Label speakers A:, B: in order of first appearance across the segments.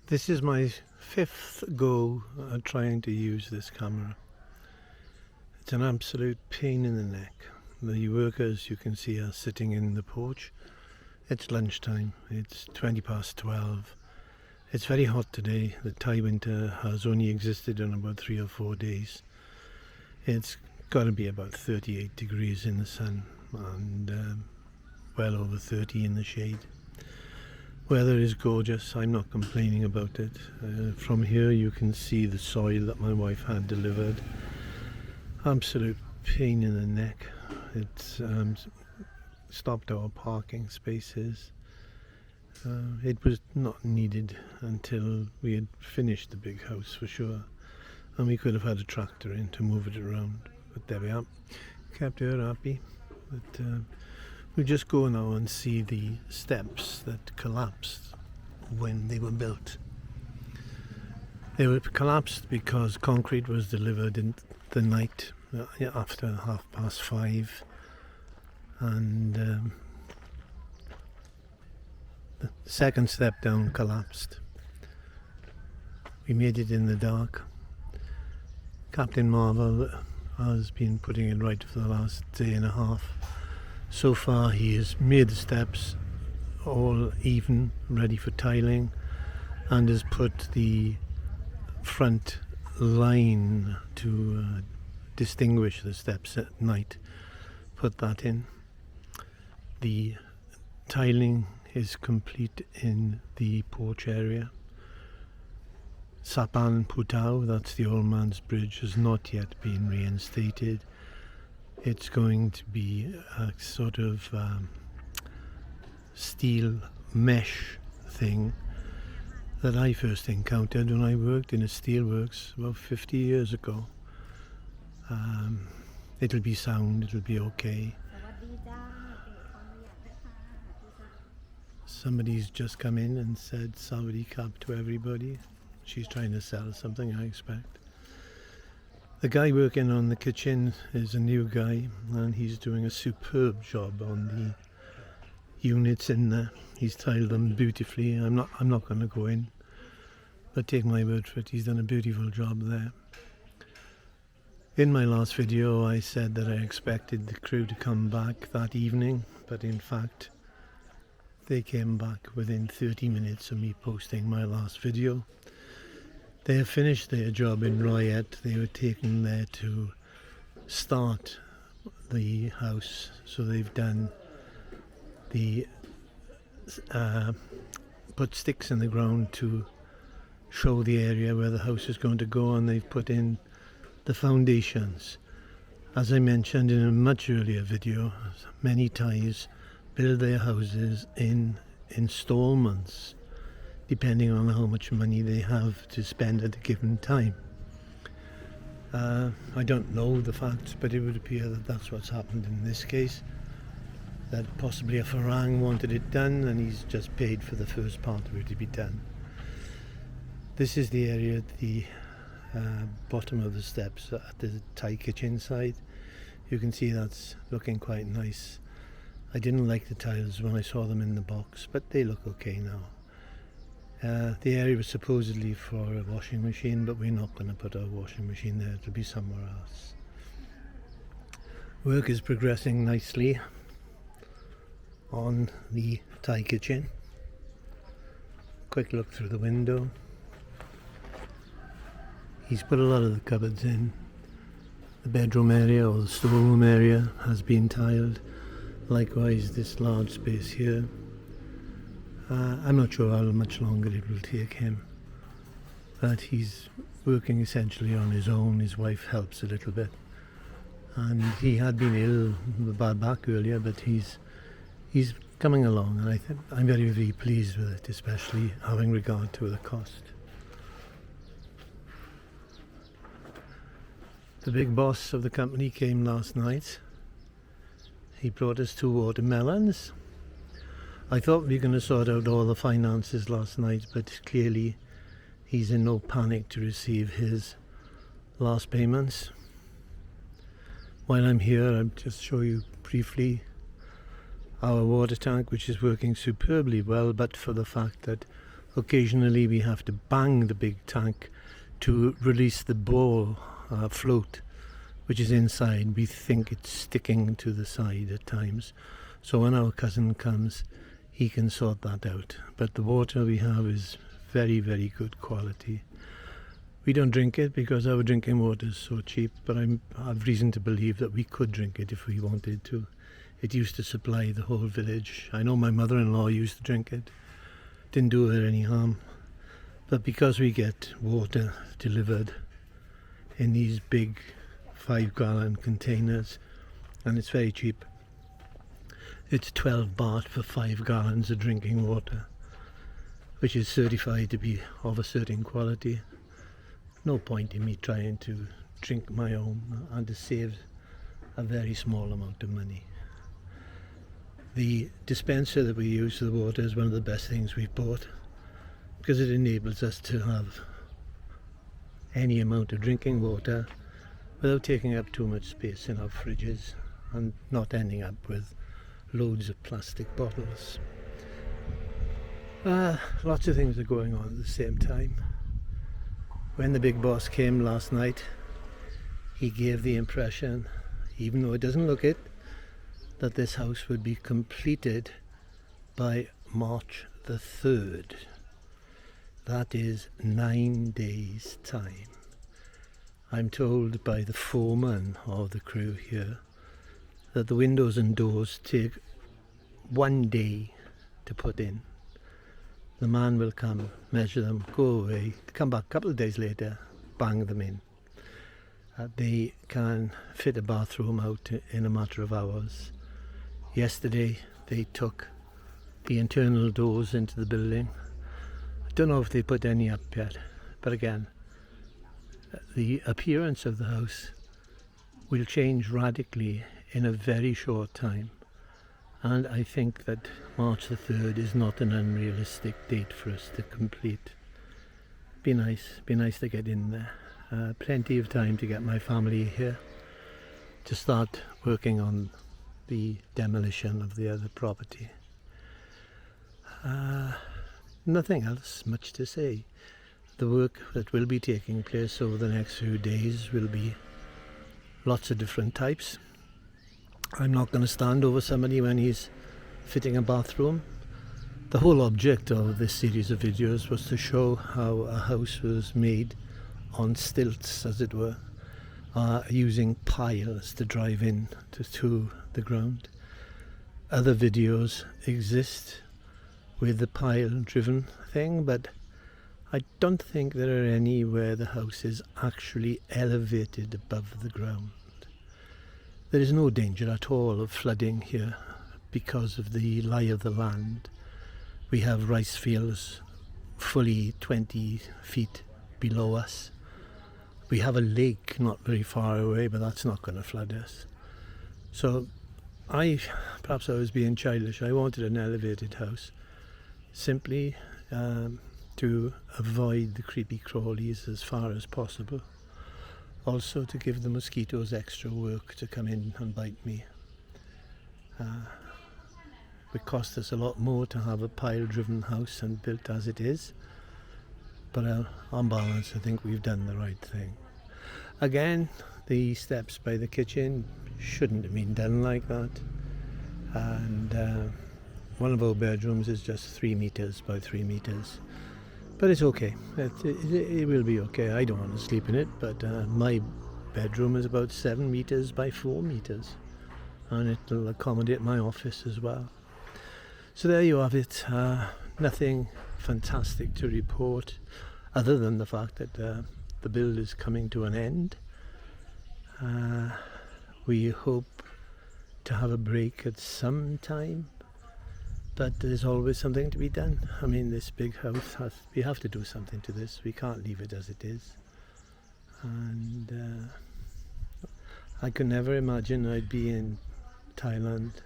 A: This is my fifth go at trying to use this camera. It's an absolute pain in the neck. The workers, you can see, are sitting in the porch. It's lunchtime. It's 12:20. It's very hot today. The Thai winter has only existed in about 3 or 4 days. It's got to be about 38 degrees in the sun and well over 30 in the shade. Weather is gorgeous. I'm not complaining about it. From here you can see the soil that my wife had delivered. Absolute pain in the neck. It's stopped our parking spaces. It was not needed until we had finished the big house for sure, and we could have had a tractor in to move it around, but there we are. Kept her happy. But we'll just go now and see the steps that collapsed when they were built. They were collapsed because concrete was delivered in the night after 5:30, and the second step down collapsed. We made it in the dark. Captain Marvel has been putting it right for the last day and a half. So far he has made the steps all even, ready for tiling, and has put the front line to distinguish the steps at night. Put that in. The tiling is complete in the porch area. Sapan Putao, that's the old man's bridge, has not yet been reinstated. It's going to be a sort of steel mesh thing that I first encountered when I worked in a steelworks about 50 years ago. It'll be sound, it'll be okay. Somebody's just come in and said Sawadee Kap to everybody. She's trying to sell something, I expect. The guy working on the kitchen is a new guy, and he's doing a superb job on the units in there. He's tiled them beautifully. I'm not going to go in, but take my word for it, he's done a beautiful job there. In my last video I said that I expected the crew to come back that evening, but in fact they came back within 30 minutes of me posting my last video. They have finished their job in Riot. They were taken there to start the house, so they've done the put sticks in the ground to show the area where the house is going to go, and they've put in the foundations. As I mentioned in a much earlier video, many Thais build their houses in installments, depending on how much money they have to spend at a given time. I don't know the facts, but it would appear that that's what's happened in this case, that possibly a Farang wanted it done and he's just paid for the first part of it to be done. This is the area at the bottom of the steps at the Thai kitchen side. You can see that's looking quite nice. I didn't like the tiles when I saw them in the box, but they look okay now. The area was supposedly for a washing machine, but we're not going to put our washing machine there, it'll be somewhere else. Work is progressing nicely on the Thai kitchen. Quick look through the window. He's put a lot of the cupboards in. The bedroom area or the storeroom area has been tiled. Likewise this large space here. I'm not sure how much longer it will take him, but he's working essentially on his own. His wife helps a little bit, and he had been ill with a bad back earlier, but he's coming along, and I'm very, very pleased with it, especially having regard to the cost. The big boss of the company came last night. He brought us 2 watermelons. I thought we were going to sort out all the finances last night, but clearly he's in no panic to receive his last payments. While I'm here, I'll just show you briefly our water tank, which is working superbly well, but for the fact that Occasionally we have to bang the big tank to release the ball float which is inside. We think it's sticking to the side at times, so when our cousin comes he can sort that out. But the water we have is very, very good quality. We don't drink it because our drinking water is so cheap, but I have reason to believe that we could drink it if we wanted to. It used to supply the whole village. I know my mother-in-law used to drink it. Didn't do her any harm. But because we get water delivered in these big 5-gallon containers, and it's very cheap, it's 12 baht for 5 gallons of drinking water, which is certified to be of a certain quality. No point in me trying to drink my own and to save a very small amount of money. The dispenser that we use for the water is one of the best things we've bought, because it enables us to have any amount of drinking water without taking up too much space in our fridges and not ending up with loads of plastic bottles. Lots of things are going on at the same time. When the big boss came last night, he gave the impression, even though it doesn't look it, that this house would be completed by March the 3rd. That is 9 days' time. I'm told by the foreman of the crew here that the windows and doors take 1 day to put in. The man will come, measure them, go away, come back a couple of days later, bang them in. They can fit a bathroom out in a matter of hours. Yesterday they took the internal doors into the building. I don't know if they put any up yet, but again, the appearance of the house will change radically in a very short time, and I think that March the 3rd is not an unrealistic date for us to complete. Be nice to get in there. Plenty of time to get my family here to start working on the demolition of the other property. Nothing else much to say. The work that will be taking place over the next few days will be lots of different types. I'm not going to stand over somebody when he's fitting a bathroom. The whole object of this series of videos was to show how a house was made on stilts, as it were, using piles to drive in to the ground. Other videos exist with the pile driven thing, but I don't think there are any where the house is actually elevated above the ground. There is no danger at all of flooding here because of the lie of the land. We have rice fields fully 20 feet below us. We have a lake not very far away, but that's not going to flood us. So perhaps I was being childish. I wanted an elevated house simply to avoid the creepy crawlies as far as possible. Also to give the mosquitoes extra work to come in and bite me. It cost us a lot more to have a pile-driven house and built as it is, but on balance I think we've done the right thing. Again, the steps by the kitchen shouldn't have been done like that, and one of our bedrooms is just 3 meters by 3 meters, but it's okay. It will be okay. I don't want to sleep in it, but my bedroom is about 7 meters by 4 meters, and it'll accommodate my office as well. So there you have it. Nothing fantastic to report other than the fact that the build is coming to an end. We hope to have a break at some time, but there's always something to be done. I mean, this big house, we have to do something to this. We can't leave it as it is. And I could never imagine I'd be in Thailand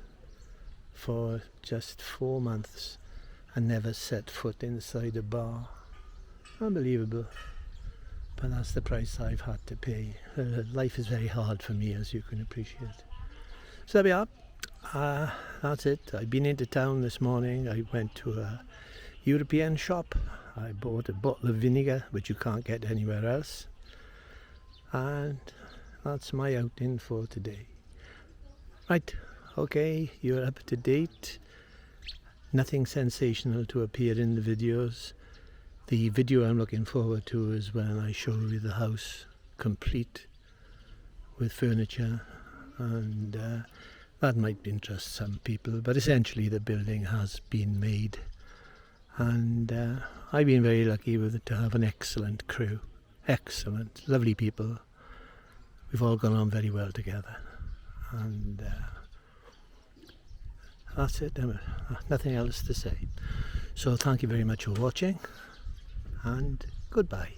A: for just 4 months and never set foot inside a bar. Unbelievable. But that's the price I've had to pay. Life is very hard for me, as you can appreciate. So there we are. That's it. I've been into town this morning. I went to a European shop. I bought a bottle of vinegar which you can't get anywhere else, and that's my outing for today. Right, okay, you're up to date. Nothing sensational to appear in the videos. The video I'm looking forward to is when I show you the house complete with furniture, and that might interest some people, but essentially the building has been made, and I've been very lucky with it to have an excellent crew. Excellent, lovely people. We've all gone on very well together, and that's it. Nothing else to say. So thank you very much for watching, and goodbye.